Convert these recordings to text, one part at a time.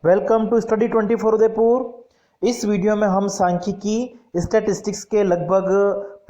Welcome to study 24 Udaipur. इस video में हम सांख्यिकी स्टैटिस्टिक्स के लगभग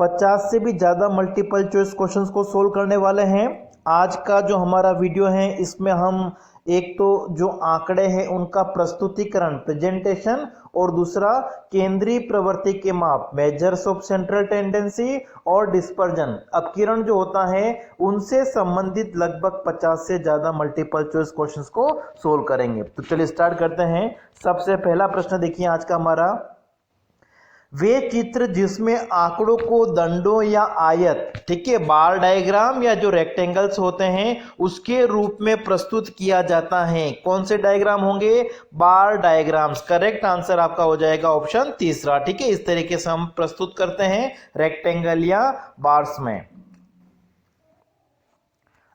50 से भी ज़्यादा मल्टीपल चॉइस क्वेश्चंस को सोल्व करने वाले हैं। आज का जो हमारा वीडियो है इसमें हम एक तो जो आंकड़े हैं उनका प्रस्तुतिकरण प्रेजेंटेशन और दूसरा केंद्रीय प्रवृत्ति के माप मेजर्स ऑफ सेंट्रल टेंडेंसी और डिस्पर्जन अपकिरण जो होता है उनसे संबंधित लगभग 50 से ज़्यादा मल्टीपल चॉइस क्वेश्चंस को सोल्व करेंगे। तो चलिए स्टार्ट करते हैं। सबसे पहला प्रश्न देखिए आज का हमारा, वे चित्र जिसमें आंकड़ों को दंडों या आयत, ठीक है, बार डायग्राम या जो रेक्टेंगल्स होते हैं उसके रूप में प्रस्तुत किया जाता है, कौन से डायग्राम होंगे? बार डायग्राम्स। करेक्ट आंसर आपका हो जाएगा ऑप्शन तीसरा। ठीक है, इस तरीके से हम प्रस्तुत करते हैं रेक्टेंगल या बार्स में।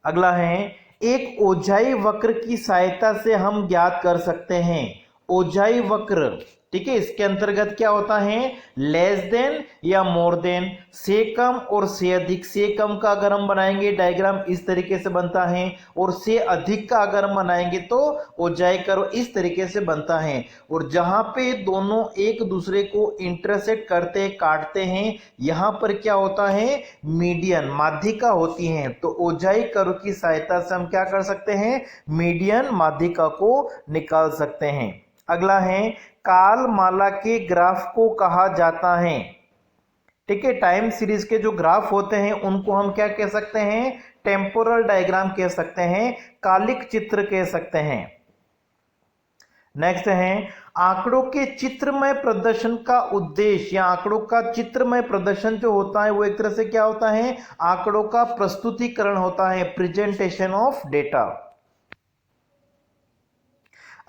अगला है, एक ओझाई वक्र की सहायता से हम ज्ञात कर सकते हैं। ओझाई वक्र, ठीक है, इसके अंतर्गत क्या होता है? लेस देन या मोर देन, से कम और से अधिक। से कम का अगर हम बनाएंगे डायग्राम इस तरीके से बनता है और से अधिक का अगर हम बनाएंगे तो ओझाई कर्व इस तरीके से बनता है। और जहां पे दोनों एक दूसरे को इंटरसेक्ट करते काटते हैं यहां पर क्या होता है? मीडियन, माध्यिका होती है। तो ओझाई कर्व की सहायता से हम क्या कर सकते हैं? मीडियन माध्यिका को निकाल सकते हैं। अगला है, कालमाला के ग्राफ को कहा जाता है। ठीक है, टाइम सीरीज के जो ग्राफ होते हैं उनको हम क्या कह सकते हैं? टेम्पोरल डायग्राम कह सकते हैं, कालिक चित्र कह सकते हैं। नेक्स्ट है, आंकड़ों के चित्रमय प्रदर्शन का उद्देश्य या आंकड़ों का चित्रमय प्रदर्शन जो होता है वो एक तरह से क्या होता है? आंकड़ों का प्रस्तुतिकरण होता है, प्रेजेंटेशन ऑफ डेटा।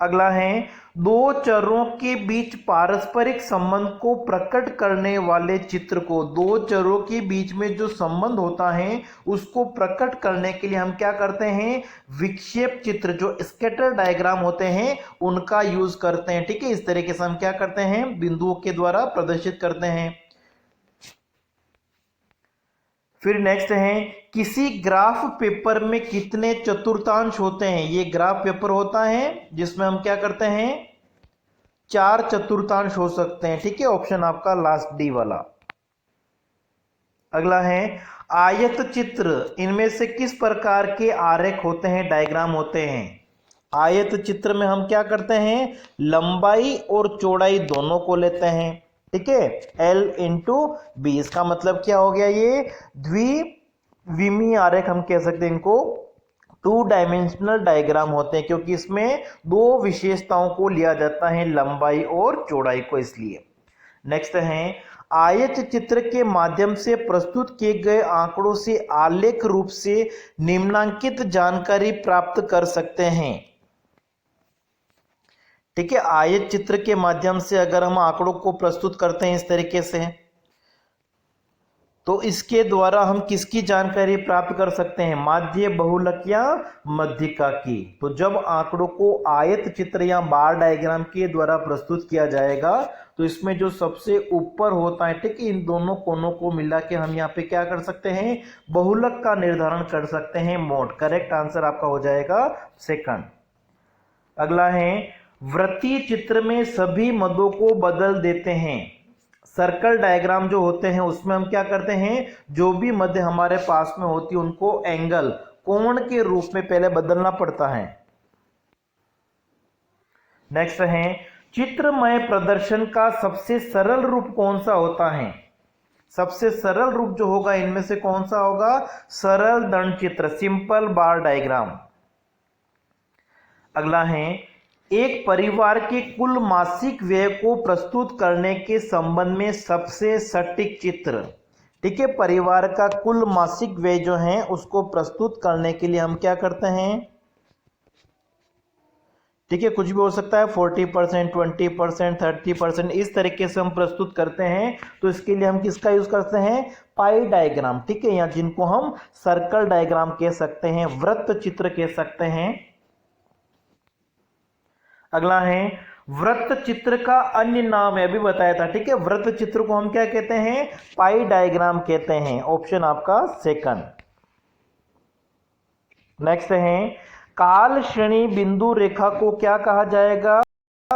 अगला है, दो चरों के बीच पारस्परिक संबंध को प्रकट करने वाले चित्र को, दो चरों के बीच में जो संबंध होता है उसको प्रकट करने के लिए हम क्या करते हैं? विक्षेप चित्र, जो स्कैटर डायग्राम होते हैं उनका यूज करते हैं। ठीक है, इस तरीके से हम क्या करते हैं? बिंदुओं के द्वारा प्रदर्शित करते हैं। फिर नेक्स्ट है, किसी ग्राफ पेपर में कितने चतुर्थांश होते हैं? ये ग्राफ पेपर होता है जिसमें हम क्या करते हैं? 4 चतुर्थांश हो सकते हैं। ठीक है, ऑप्शन आपका लास्ट डी वाला। अगला है, आयत चित्र, इनमें से किस प्रकार के आरेख होते हैं, डायग्राम होते हैं? आयत चित्र में हम क्या करते हैं? लंबाई और चौड़ाई दोनों को लेते हैं। ठीक है, L इंटू बी, इसका मतलब क्या हो गया? ये द्विविमीय आरेख हम कह सकते हैं इनको, 2 डायमेंशनल डायग्राम होते हैं क्योंकि इसमें दो विशेषताओं को लिया जाता है, लंबाई और चौड़ाई को, इसलिए। नेक्स्ट है, आयत चित्र के माध्यम से प्रस्तुत किए गए आंकड़ों से आलेख रूप से निम्नांकित जानकारी प्राप्त कर सकते हैं। ठीक है, आयत चित्र के माध्यम से अगर हम आंकड़ों को प्रस्तुत करते हैं इस तरीके से तो इसके द्वारा हम किसकी जानकारी प्राप्त कर सकते हैं? माध्य, बहुलक या मध्यिका की। तो जब आंकड़ों को आयत चित्र या बार डायग्राम के द्वारा प्रस्तुत किया जाएगा तो इसमें जो सबसे ऊपर होता है, ठीक है, इन दोनों कोनों को मिला के हम यहाँ पे क्या कर सकते हैं? बहुलक का निर्धारण कर सकते हैं, मोड। करेक्ट आंसर आपका हो जाएगा सेकंड। अगला है, वृत्तीय चित्र में सभी मदों को बदल देते हैं। सर्कल डायग्राम जो होते हैं उसमें हम क्या करते हैं? जो भी मध्य हमारे पास में होती है उनको एंगल, कोण के रूप में पहले बदलना पड़ता है। नेक्स्ट है, चित्रमय प्रदर्शन का सबसे सरल रूप कौन सा होता है? सबसे सरल रूप जो होगा इनमें से कौन सा होगा? सरल दंड चित्र, सिंपल बार डायग्राम। अगला है, एक परिवार के कुल मासिक व्यय को प्रस्तुत करने के संबंध में सबसे सटीक चित्र। ठीक है, परिवार का कुल मासिक व्यय जो है उसको प्रस्तुत करने के लिए हम क्या करते हैं? ठीक है, कुछ भी हो सकता है, 40%, 20%, 30%, इस तरीके से हम प्रस्तुत करते हैं। तो इसके लिए हम किसका यूज करते हैं? पाई डायग्राम। ठीक है, या जिनको हम सर्कल डायग्राम कह सकते हैं, वृत्त चित्र कह सकते हैं। अगला है, वृत्त चित्र का अन्य नाम है, अभी बताया था। ठीक है, वृत्त चित्र को हम क्या कहते हैं? पाई डायग्राम कहते हैं, ऑप्शन आपका सेकंड। नेक्स्ट है, काल श्रेणी बिंदु रेखा को क्या कहा जाएगा?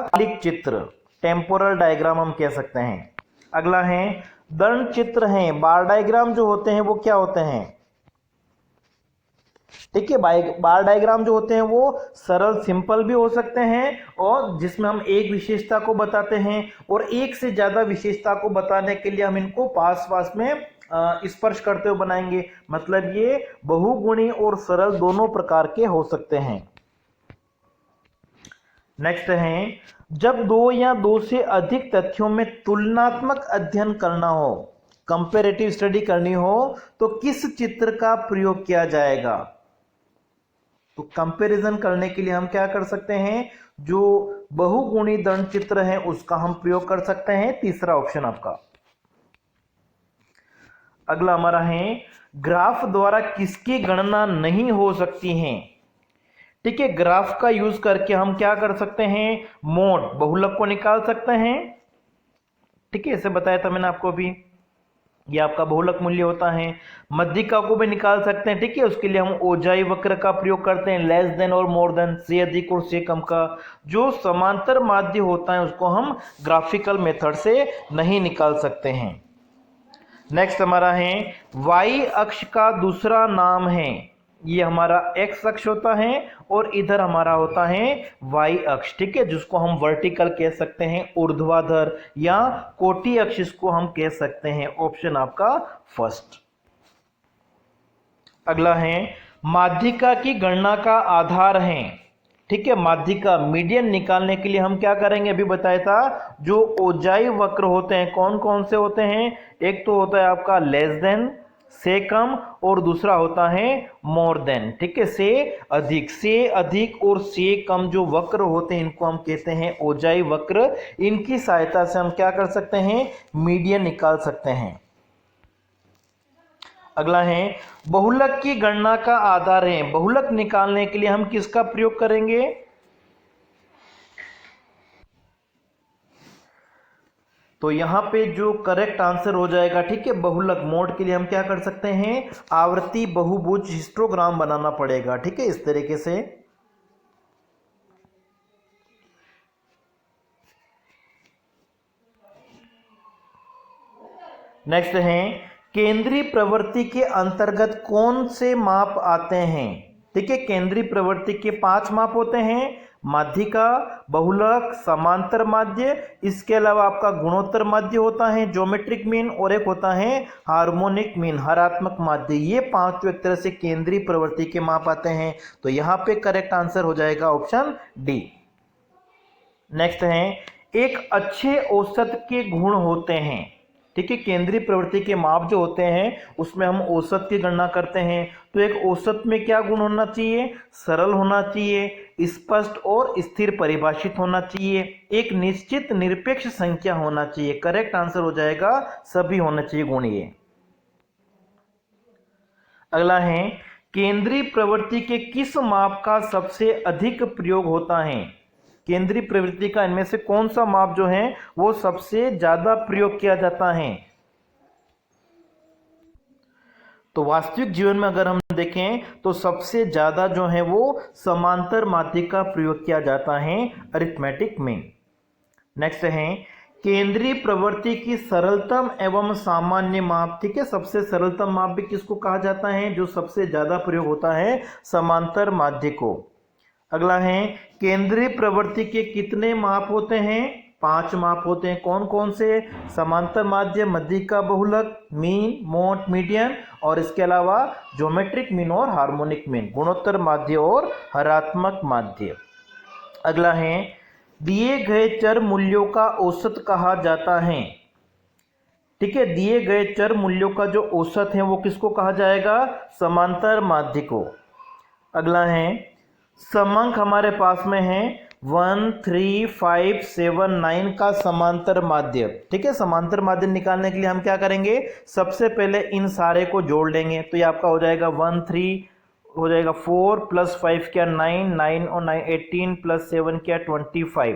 कालिक चित्र, टेम्पोरल डायग्राम हम कह सकते हैं। अगला है दंड चित्र हैं। बार डायग्राम जो होते हैं वो क्या होते हैं? ठीक है, बार डायग्राम जो होते हैं वो सरल सिंपल भी हो सकते हैं और जिसमें हम एक विशेषता को बताते हैं और एक से ज्यादा विशेषता को बताने के लिए हम इनको पास पास में स्पर्श करते हुए बनाएंगे। मतलब ये बहुगुणी और सरल दोनों प्रकार के हो सकते हैं। नेक्स्ट है, जब दो या दो से अधिक तथ्यों में तुलनात्मक अध्ययन करना हो, कंपैरेटिव स्टडी करनी हो, तो किस चित्र का प्रयोग किया जाएगा? तो कंपैरिजन करने के लिए हम क्या कर सकते हैं? जो बहुगुणी दंड चित्र है उसका हम प्रयोग कर सकते हैं। तीसरा ऑप्शन आपका। अगला हमारा है, ग्राफ द्वारा किसकी गणना नहीं हो सकती है? ठीक है, ग्राफ का यूज करके हम क्या कर सकते हैं? मोड, बहुलक को निकाल सकते हैं। ठीक है, इसे बताया था मैंने आपको अभी, ये आपका बहुलक मूल्य होता है। मध्यिका को भी निकाल सकते हैं। ठीक है, उसके लिए हम ओजाई वक्र का प्रयोग करते हैं, लेस देन और मोर देन, से अधिक और से कम का। जो समांतर माध्य होता है उसको हम ग्राफिकल मेथड से नहीं निकाल सकते हैं। नेक्स्ट हमारा है, वाई अक्ष का दूसरा नाम है। ये हमारा एक्स अक्ष होता है और इधर हमारा होता है वाई अक्ष। ठीक है, जिसको हम वर्टिकल कह सकते हैं, ऊर्ध्वाधर, या कोटि अक्ष इसको हम कह सकते हैं। ऑप्शन आपका फर्स्ट। अगला है, माध्यिका की गणना का आधार है। ठीक है, माध्यिका मीडियन निकालने के लिए हम क्या करेंगे? अभी बताया था, जो ओजाई वक्र होते हैं कौन कौन से होते हैं? एक तो होता है आपका लेस देन, से कम, और दूसरा होता है मोर देन। ठीक है, से अधिक और से कम जो वक्र होते हैं इनको हम कहते हैं ओजाई वक्र। इनकी सहायता से हम क्या कर सकते हैं? मीडियन निकाल सकते हैं। अगला है, बहुलक की गणना का आधार है। बहुलक निकालने के लिए हम किसका प्रयोग करेंगे? तो यहां पे जो करेक्ट आंसर हो जाएगा, ठीक है, बहुलक मोड के लिए हम क्या कर सकते हैं? आवर्ती बहुभुज हिस्टोग्राम बनाना पड़ेगा। ठीक है, इस तरीके से। नेक्स्ट है, केंद्रीय प्रवृत्ति के अंतर्गत कौन से माप आते हैं? ठीक है, केंद्रीय प्रवृत्ति के 5 माप होते हैं, माध्यिका, बहुलक, समांतर माध्य, इसके अलावा आपका गुणोत्तर माध्य होता है, ज्योमेट्रिक मीन, और एक होता है हार्मोनिक मीन, हरात्मक माध्य। ये 5 एक तरह से केंद्रीय प्रवृत्ति के माप आते हैं। तो यहां पे करेक्ट आंसर हो जाएगा ऑप्शन डी। नेक्स्ट है, एक अच्छे औसत के गुण होते हैं। ठीक है, केंद्रीय प्रवृत्ति के माप जो होते हैं उसमें हम औसत की गणना करते हैं। तो एक औसत में क्या गुण होना चाहिए? सरल होना चाहिए, स्पष्ट और स्थिर परिभाषित होना चाहिए, एक निश्चित निरपेक्ष संख्या होना चाहिए। करेक्ट आंसर हो जाएगा सभी होना चाहिए गुण ये। अगला है, केंद्रीय प्रवृत्ति के किस माप का सबसे अधिक प्रयोग होता है? केंद्रीय प्रवृत्ति का इनमें से कौन सा माप जो है वो सबसे ज्यादा प्रयोग किया जाता है? तो वास्तविक जीवन में अगर हम देखें तो सबसे ज्यादा जो है वो समांतर माध्य का प्रयोग किया जाता है अरिथमेटिक में। नेक्स्ट है, केंद्रीय प्रवृत्ति की सरलतम एवं सामान्य माप। ठीक है, सबसे सरलतम माप भी किसको कहा जाता है? जो सबसे ज्यादा प्रयोग होता है समांतर माध्य को। अगला है, केंद्रीय प्रवृत्ति के कितने माप होते हैं? 5 माप होते हैं। कौन कौन से? समांतर माध्य, मध्यिका, बहुलक, मीन, मोड, मीडियन, और इसके अलावा ज्योमेट्रिक मीन और हार्मोनिक मीन, गुणोत्तर माध्य और हरात्मक माध्य। अगला है, दिए गए चर मूल्यों का औसत कहा जाता है। ठीक है, दिए गए चर मूल्यों का जो औसत है वो किसको कहा जाएगा? समांतर माध्य को। अगला है, समांक हमारे पास में है 1, 3, 5, 7, 9 का समांतर माध्य। ठीक है, समांतर माध्य निकालने के लिए हम क्या करेंगे? सबसे पहले इन सारे को जोड़ लेंगे। तो ये आपका हो जाएगा 1, 3 हो जाएगा 4 + 5 क्या 9, 9 और 9 18 + 7 क्या 25।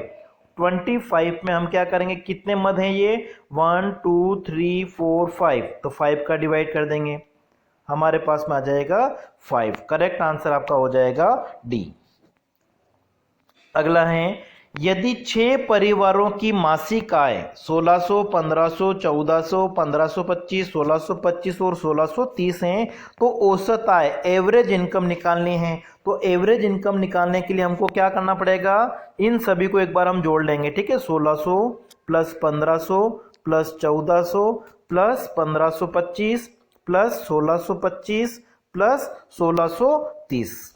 25 में हम क्या करेंगे? कितने मद हैं ये? 1, 2, 3, 4, 5। तो 5 का डिवाइड कर देंगे, हमारे पास में आ जाएगा 5। करेक्ट आंसर आपका हो जाएगा डी। अगला है, यदि 6 परिवारों की मासिक आय 1600, 1500, 1400, 1525, 1625 और 1630 हैं तो औसत आय एवरेज इनकम निकालनी है। तो एवरेज इनकम निकालने के लिए हमको क्या करना पड़ेगा, इन सभी को एक बार हम जोड़ लेंगे। ठीक है, 1600 plus 1500 plus 1400 plus 1525 plus 1625 plus 1630।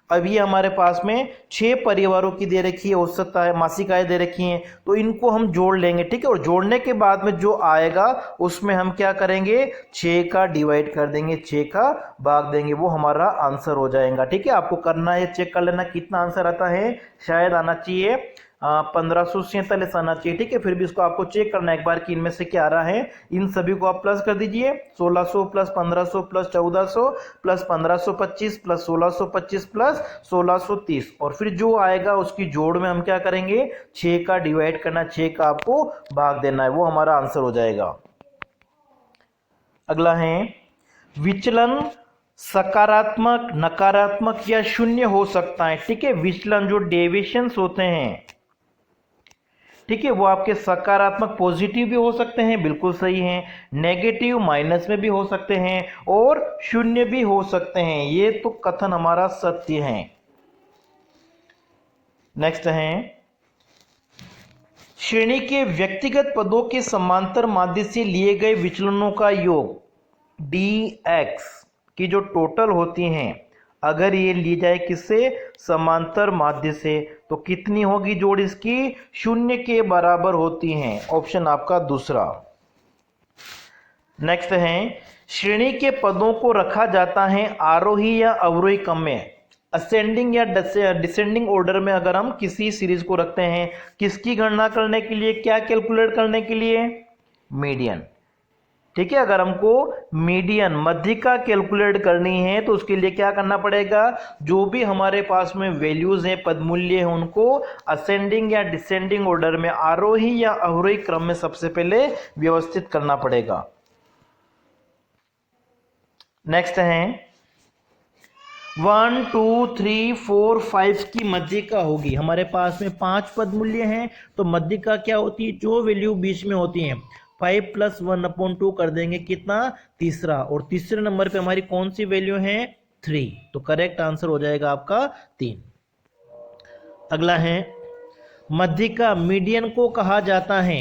अब ये हमारे पास में 6 परिवारों की दे रखी है, औसत आय मासिक आय दे रखी है, तो इनको हम जोड़ लेंगे। ठीक है, और जोड़ने के बाद में जो आएगा उसमें हम क्या करेंगे, 6 का डिवाइड कर देंगे, 6 का भाग देंगे, वो हमारा आंसर हो जाएगा। ठीक है, आपको करना है, चेक कर लेना कितना आंसर आता है। शायद आना चाहिए 1547 आना चाहिए। ठीक है, फिर भी इसको आपको चेक करना है एक बार कि इनमें से क्या आ रहा है। इन सभी को आप प्लस कर दीजिए, 1600 plus 1500 plus 1400 plus 1525 plus 1625 plus 1630, और फिर जो आएगा उसकी जोड़ में हम क्या करेंगे, 6 का डिवाइड करना, 6 का आपको भाग देना है, वो हमारा आंसर हो जाएगा। अगला है विचलन सकारात्मक, नकारात्मक या शून्य हो सकता है। ठीक है, विचलन जो डेविएशंस होते हैं, ठीक है, वो आपके सकारात्मक पॉजिटिव भी हो सकते हैं, बिल्कुल सही हैं, नेगेटिव माइनस में भी हो सकते हैं और शून्य भी हो सकते हैं, ये तो कथन हमारा सत्य है। नेक्स्ट है श्रेणी के व्यक्तिगत पदों के समांतर माध्य से लिए गए विचलनों का योग dx की जो टोटल होती हैं, अगर ये ली जाए किससे, समांतर माध्य से, तो कितनी होगी जोड़ इसकी, 0 के बराबर होती हैं। ऑप्शन आपका दूसरा। नेक्स्ट है श्रेणी के पदों को रखा जाता है आरोही या अवरोही क्रम में, असेंडिंग या डिसेंडिंग ऑर्डर में। अगर हम किसी सीरीज को रखते हैं, किसकी गणना करने के लिए, क्या कैलकुलेट करने के लिए, मीडियन। ठीक है, अगर हमको मीडियन मध्यिका कैलकुलेट करनी है तो उसके लिए क्या करना पड़ेगा, जो भी हमारे पास में वैल्यूज हैं, पदमूल्य हैं, उनको असेंडिंग या डिसेंडिंग ऑर्डर में, आरोही या अवरोही क्रम में सबसे पहले व्यवस्थित करना पड़ेगा। नेक्स्ट है 1 2 3 4 5 की मध्यिका होगी। हमारे पास में 5 पदमूल्य हैं, तो मध्यिका क्या होती है, जो वैल्यू बीच में होती है। 5 + 1/2 कर देंगे, कितना, तीसरा, और तीसरे नंबर पे हमारी कौन सी वैल्यू है, 3, तो करेक्ट आंसर हो जाएगा आपका 3। अगला है मध्यिका मीडियन को कहा जाता है।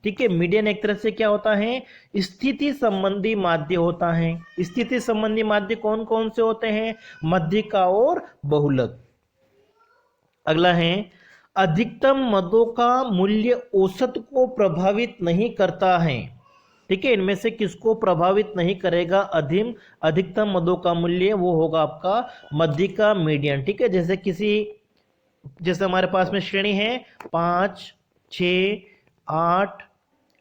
ठीक है, मीडियन एक तरह से क्या होता है, स्थिति संबंधी माध्य होता है। स्थिति संबंधी माध्य कौन कौन से होते हैं, मध्यिका और बहुलक। अगला है अधिकतम मदों का मूल्य औसत को प्रभावित नहीं करता है। ठीक है, इनमें से किसको प्रभावित नहीं करेगा, अधिकतम मदों का मूल्य, वो होगा आपका मध्यिका मीडियन। ठीक है, जैसे हमारे पास में श्रेणी है 5, 6, 8,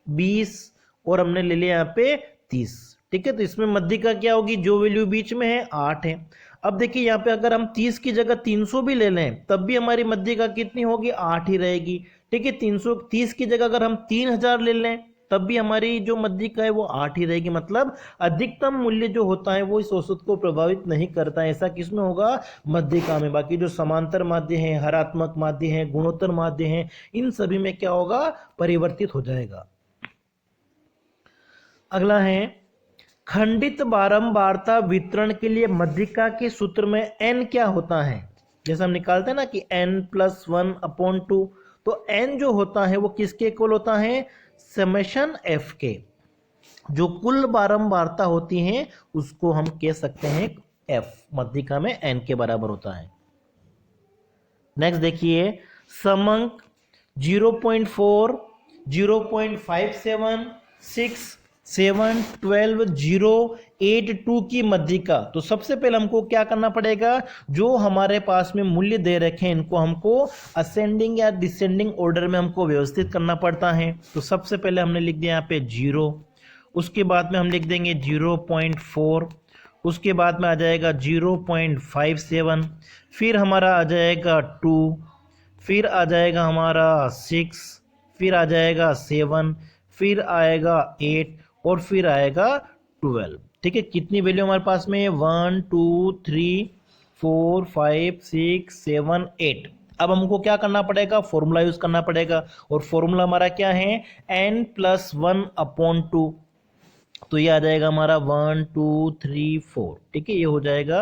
20 और हमने ले लिया यहाँ पे 30। ठीक है, तो इसमें मध्यिका क्या होगी, जो वैल्यू बीच में है 8 है। अब देखिए यहाँ पे अगर हम 30 की जगह 300 भी ले लें तब भी हमारी मध्यिका कितनी होगी, 8 ही रहेगी। ठीक है, 330 की जगह अगर हम 3000 ले लें तब भी हमारी जो मध्यिका है वो 8 ही रहेगी। मतलब अधिकतम मूल्य जो होता है वो इस औसत को प्रभावित नहीं करता है। ऐसा किसमें होगा, मध्यिका में। बाकी जो समांतर माध्य हैं, हरात्मक माध्य हैं, गुणोत्तर माध्य हैं, इन सभी में क्या होगा, परिवर्तित हो जाएगा। अगला है खंडित बारंबारता वितरण के लिए मध्यिका के सूत्र में n क्या होता है। जैसे हम निकालते हैं ना कि n + 1/2, तो n जो होता है वो किसके इक्वल होता है, समेशन f के। जो कुल बारंबारता होती है उसको हम कह सकते हैं f, मध्यिका में n के बराबर होता है। नेक्स्ट देखिए समंक 0.4, 0.57, 6, 7, 12, 0, 8, 2 की मध्यिका। तो सबसे पहले हमको क्या करना पड़ेगा, जो हमारे पास में मूल्य दे रखे हैं इनको हमको असेंडिंग या डिसेंडिंग ऑर्डर में हमको व्यवस्थित करना पड़ता है। तो सबसे पहले हमने लिख दिया यहाँ पे 0, उसके बाद में हम लिख देंगे 0.4, उसके बाद में आ जाएगा 0.57, फिर हमारा आ जाएगा 2, फिर आ जाएगा हमारा 6, फिर आ जाएगा 7, फिर आएगा 8 और फिर आएगा 12। ठीक है, कितनी वैल्यू हमारे पास में है, 1 2 3 4 5 6 7 8। अब हमको क्या करना पड़ेगा, फॉर्मूला यूज करना पड़ेगा, और फॉर्मूला हमारा क्या है, n+1/2। तो ये आ जाएगा हमारा 1 2 3 4, ठीक है, ये हो जाएगा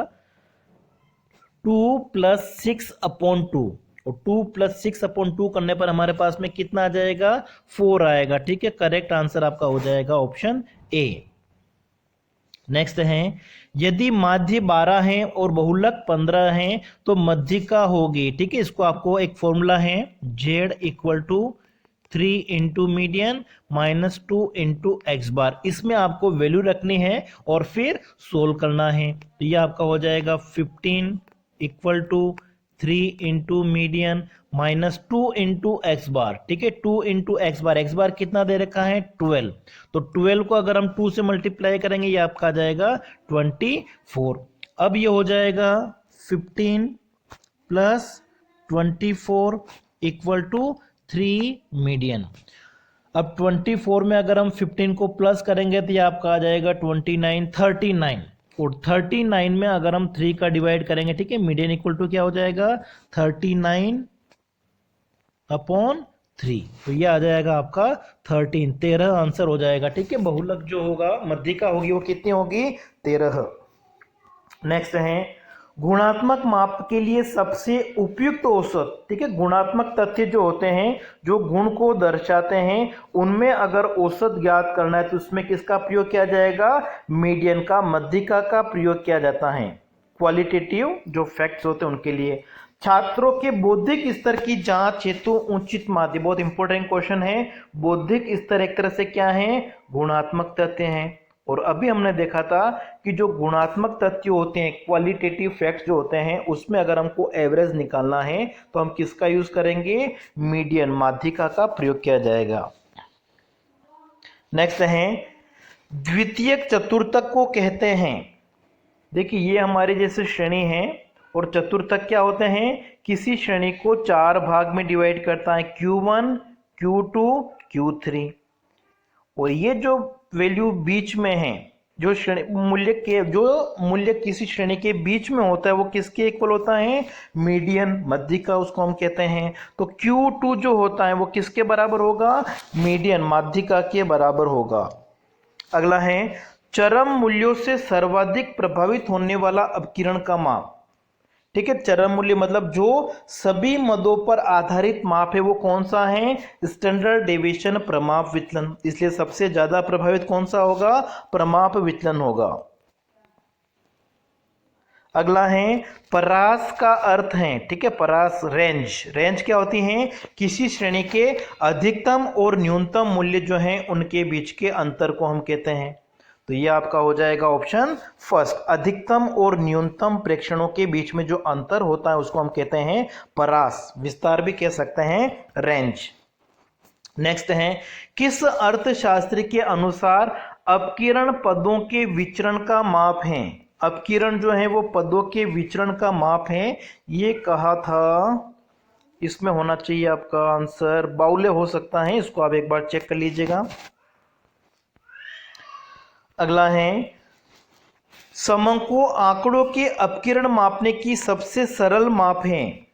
2 + 6/2, और 2 + 6/2 करने पर हमारे पास में कितना आ जाएगा, 4 आएगा, ठीक है। करेक्ट आंसर आपका हो जाएगा ऑप्शन ए। नेक्स्ट है, यदि माध्य 12 है और बहुलक 15 है तो मध्यिका होगी, ठीक है। इसको आपको एक फॉर्मूला है, z = 3 × मीडियन -2 × x बार, इसमें आपको वैल्यू रखनी है और फिर सोल्व करना है। तो ये आपका हो जाएगा 15 = 3 × मीडियन -2 × x बार, ठीक है। 2 × x बार कितना दे रखा है, 12। तो 12 को अगर हम 2 से मल्टीप्लाई करेंगे ये आपका आ जाएगा 24। अब ये हो जाएगा 15 + 24 = 3 मीडियन। अब 24 में अगर हम 15 को प्लस करेंगे तो ये आपका आ जाएगा 39, और 39 में अगर हम 3 का डिवाइड करेंगे, ठीक है, मीडियन = क्या हो जाएगा, 39/3। तो ये आ जाएगा आपका 13 आंसर हो जाएगा, ठीक है। बहुलक जो होगा, मध्यिका होगी, वो कितनी होगी, 13। नेक्स्ट है, गुणात्मक माप के लिए सबसे उपयुक्त औसत, ठीक है। गुणात्मक तथ्य जो होते हैं, जो गुण को दर्शाते हैं, उनमें अगर औसत ज्ञात करना है तो उसमें किसका प्रयोग किया जाएगा, मीडियन का, मध्यिका का प्रयोग किया जाता है। क्वालिटेटिव जो फैक्ट्स होते हैं उनके लिए। छात्रों के बौद्धिक स्तर की जांच हेतु उचित माध्य, बहुत इंपॉर्टेंट क्वेश्चन है। बौद्धिक स्तर एक तरह से क्या है, गुणात्मक तथ्य हैं। और अभी हमने देखा था कि जो गुणात्मक तथ्य होते हैं, क्वालिटेटिव फैक्ट्स जो होते हैं, उसमें अगर हमको एवरेज निकालना है तो हम किसका यूज करेंगे, मीडियन, माध्यिका का प्रयोग किया जाएगा। नेक्स्ट है, द्वितीयक चतुर्थक को कहते हैं, देखिए ये हमारे जैसे श्रेणी है, और चतुर्थक क्या होते हैं, किसी श्रेणी को 4 भाग में डिवाइड करता है, Q1 Q2 Q3। और ये जो वैल्यू बीच में है, जो मूल्य किसी श्रेणी के बीच में होता है, वो किसके इक्वल होता है, मीडियन, मध्यिका, उसको हम कहते हैं। तो Q2 जो होता है वो किसके बराबर होगा, मीडियन, माध्यिका के बराबर होगा। अगला है, चरम मूल्यों से सर्वाधिक प्रभावित होने वाला अपकिरण का माप, ठीक है। चरम मूल्य मतलब जो सभी मदों पर आधारित माप है, वो कौन सा है, स्टैंडर्ड डेविएशन, प्रमाप विचलन। इसलिए सबसे ज्यादा प्रभावित कौन सा होगा, प्रमाप विचलन होगा। अगला है, परास का अर्थ है, ठीक है, परास, रेंज क्या होती है, किसी श्रेणी के अधिकतम और न्यूनतम मूल्य जो हैं उनके बीच के अंतर को हम कहते हैं। तो ये आपका हो जाएगा ऑप्शन फर्स्ट, अधिकतम और न्यूनतम प्रेक्षणों के बीच में जो अंतर होता है उसको हम कहते हैं परास, विस्तार भी कह सकते हैं रेंज। नेक्स्ट है, किस अर्थशास्त्री के अनुसार अपकिरण पदों के विचरण का माप है, अपकिरण जो है वो पदों के विचरण का माप है, ये कहा था। इसमें होना चाहिए आपका आंसर बाउले हो सकता है, इसको आप एक बार चेक कर लीजिएगा। अगला है, समंको आंकड़ों के अपकिरण मापने की सबसे सरल माप है,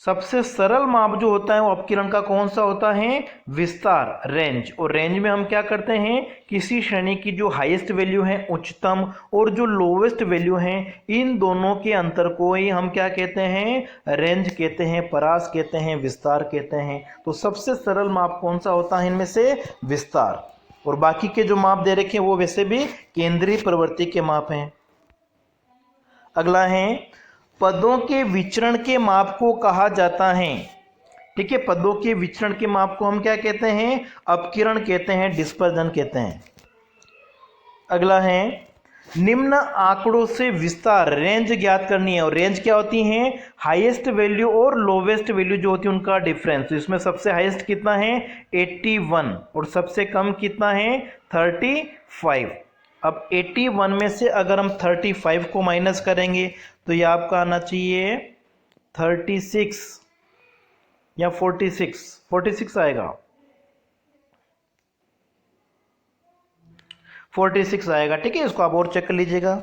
सबसे सरल माप जो होता है वो अपकिरण का कौन सा होता है, विस्तार, रेंज। और रेंज में हम क्या करते हैं, किसी श्रेणी की जो हाईएस्ट वैल्यू है, उच्चतम, और जो लोवेस्ट वैल्यू है, इन दोनों के अंतर को ही हम क्या कहते हैं, रेंज कहते हैं, परास कहते हैं, विस्तार कहते हैं। तो सबसे सरल माप कौन सा होता है इनमें से, विस्तार। और बाकी के जो माप दे रखे हैं वो वैसे भी केंद्रीय प्रवृत्ति के माप हैं। अगला है, पदों के विचरण के माप को कहा जाता है, ठीक है, पदों के विचरण के माप को हम क्या कहते हैं, अपकिरण कहते हैं, डिस्पर्जन कहते हैं। अगला है, निम्न आंकड़ों से विस्तार, रेंज ज्ञात करनी है, और रेंज क्या होती है, हाईएस्ट वैल्यू और लोवेस्ट वैल्यू जो होती है उनका डिफरेंस। तो इसमें सबसे हाईएस्ट कितना है, 81, और सबसे कम कितना है, 35। अब 81 में से अगर हम 35 को माइनस करेंगे तो ये आपका आना चाहिए 36 या 46 आएगा, 46 आएगा, ठीक है। इसको आप और चेक कर लीजिएगा।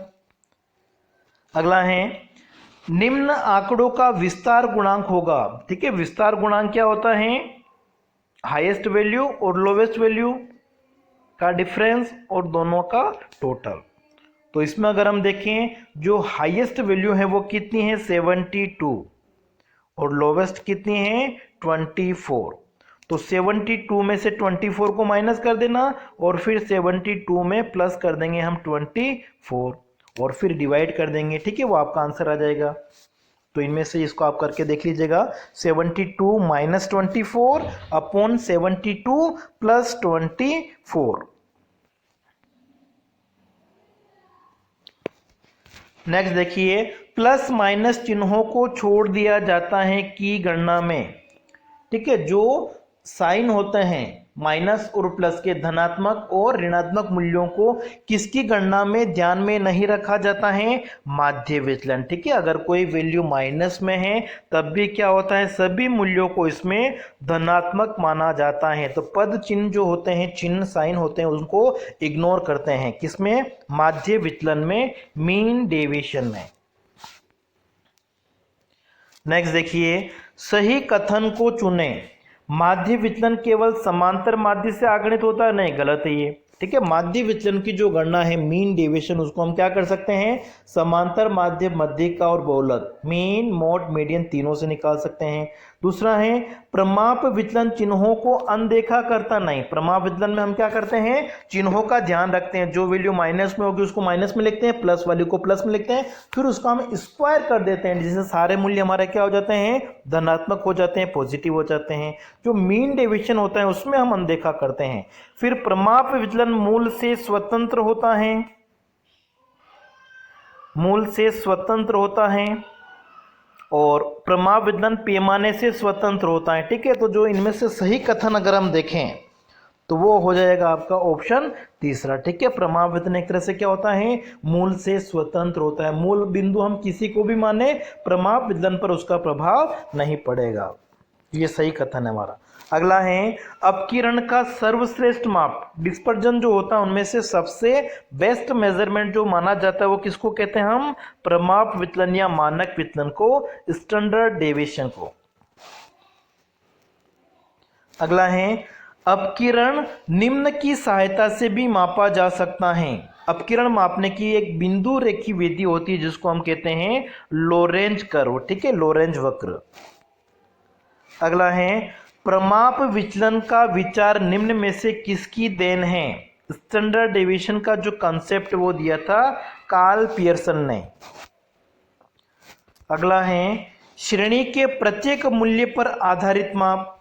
अगला है, निम्न आंकड़ों का विस्तार गुणांक होगा। ठीक है, विस्तार गुणांक क्या होता है? हाईएस्ट वैल्यू और लोवेस्ट वैल्यू का डिफरेंस और दोनों का टोटल। तो इसमें अगर हम देखें, जो हाईएस्ट वैल्यू है वो कितनी है? 72 और लोवेस्ट कितनी है? 24। तो 72 में से 24 को माइनस कर देना और फिर 72 में प्लस कर देंगे हम 24 और फिर डिवाइड कर देंगे। ठीक है, वो आपका आंसर आ जाएगा। तो इनमें से इसको आप करके देख लीजिएगा। 72 माइनस 24 अपॉन 72 प्लस 24। नेक्स्ट देखिए, प्लस माइनस चिन्हों को छोड़ दिया जाता है की गणना में। ठीक है, जो साइन होते हैं माइनस और प्लस के, धनात्मक और ऋणात्मक मूल्यों को किसकी गणना में ध्यान में नहीं रखा जाता है? माध्य विचलन। ठीक है, अगर कोई वैल्यू माइनस में है तब भी क्या होता है? सभी मूल्यों को इसमें धनात्मक माना जाता है। तो पद चिन्ह जो होते हैं, चिन्ह साइन होते हैं, उनको इग्नोर करते हैं। किसमें? माध्य विचलन में, मीन डेविएशन में। नेक्स्ट देखिए, सही कथन को चुनें। माध्य विचलन केवल समांतर माध्य से आगणित होता है? नहीं, गलत है ये। ठीक है, माध्य विचलन की जो गणना है, मीन डेविएशन, उसको हम क्या कर सकते हैं? समांतर माध्य, मध्यिका और बहुलक, मीन, मोड, मीडियन तीनों से निकाल सकते हैं। दूसरा है प्रमाप विचलन चिन्हों को अनदेखा करता नहीं। प्रमाप विचलन में हम क्या करते हैं? चिन्हों का ध्यान रखते हैं। जो वैल्यू माइनस में होगी उसको माइनस में लिखते हैं, प्लस वैल्यू को प्लस में लिखते हैं, फिर उसको हम स्क्वायर कर देते हैं, जिससे सारे मूल्य हमारे क्या हो जाते हैं? धनात्मक हो जाते हैं, पॉजिटिव हो जाते हैं। जो मीन डेविएशन होता है उसमें हम अनदेखा करते हैं। फिर प्रमाप विचलन मूल से स्वतंत्र होता है, मूल से स्वतंत्र होता है, और प्रमाप विचलन पैमाने से स्वतंत्र होता है। ठीक है, तो जो इनमें से सही कथन अगर हम देखें तो वो हो जाएगा आपका ऑप्शन तीसरा। ठीक है, प्रमाप विचलन एक तरह से क्या होता है? मूल से स्वतंत्र होता है। मूल बिंदु हम किसी को भी माने, प्रमाप विचलन पर उसका प्रभाव नहीं पड़ेगा। ये सही कथन है हमारा। अगला है अपकिरण का सर्वश्रेष्ठ माप। डिस्पर्जन जो होता है उनमें से सबसे बेस्ट मेजरमेंट जो माना जाता है वो किसको कहते हैं हम? प्रमाप विचलन या मानक विचलन को, स्टैंडर्ड डेविएशन को। अगला है अपकिरण निम्न की सहायता से भी मापा जा सकता है। अपकिरण मापने की एक बिंदु रेखी विधि होती है जिसको हम कहते हैं लोरेंज कर्व। ठीक है, लोरेंज वक्र। अगला है प्रमाप विचलन का विचार निम्न में से किसकी देन है? स्टैंडर्ड डेविएशन का जो कंसेप्ट वो दिया था कार्ल पियर्सन ने। अगला है श्रेणी के प्रत्येक मूल्य पर आधारित माप।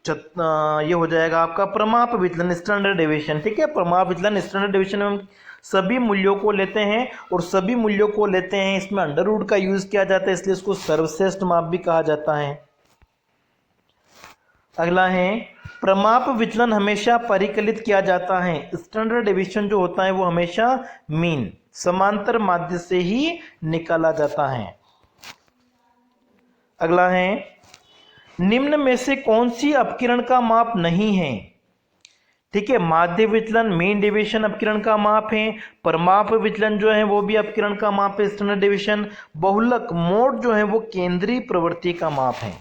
ये हो जाएगा आपका प्रमाप विचलन, स्टैंडर्ड डेविएशन। ठीक है, प्रमाप विचलन स्टैंडर्ड डेविएशन में हम सभी मूल्यों को लेते हैं, और सभी मूल्यों को लेते हैं इसमें अंडर रूट का यूज किया जाता है, इसलिए इसको सर्वश्रेष्ठ माप भी कहा जाता है। अगला है प्रमाप विचलन हमेशा परिकलित किया जाता है। स्टैंडर्ड डेविएशन जो होता है वो हमेशा मीन, समांतर माध्य से ही निकाला जाता है। अगला है निम्न में से कौन सी अपकिरण का माप नहीं है? ठीक है, माध्य विचलन, मीन डेविएशन अपकिरण का माप है। प्रमाप विचलन जो है वो भी अपकिरण का माप है, स्टैंडर्ड डेविएशन। बहुलक, मोड जो है वो केंद्रीय प्रवृत्ति का माप है।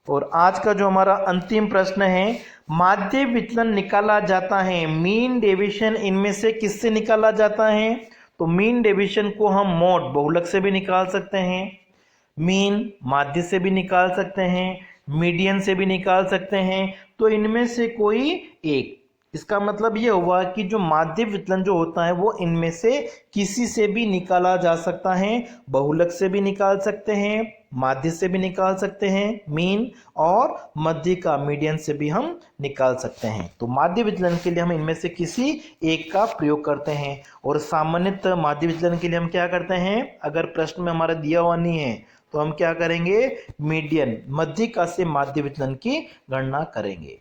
और आज का जो हमारा अंतिम प्रश्न है, माध्य विचलन निकाला जाता है, मीन डेविएशन इनमें से किससे निकाला जाता है? तो मीन डेविएशन को हम मोड, बहुलक से भी निकाल सकते हैं, मीन माध्य से भी निकाल सकते हैं, मीडियन से भी निकाल सकते हैं। तो इनमें से कोई एक। इसका मतलब ये हुआ कि जो माध्य विचलन जो होता है वो इनमें से किसी से भी निकाला जा सकता है। बहुलक से भी निकाल सकते हैं, माध्य से भी निकाल सकते हैं, मीन, और मध्य का, मीडियन से भी हम निकाल सकते हैं। तो माध्य विचलन के लिए हम इनमें से किसी एक का प्रयोग करते हैं। और सामान्यतः माध्य विचलन के लिए हम क्या करते हैं? अगर प्रश्न में हमारा दिया हुआ नहीं है तो हम क्या करेंगे? मीडियन, मध्यिका से माध्य विचलन की गणना करेंगे।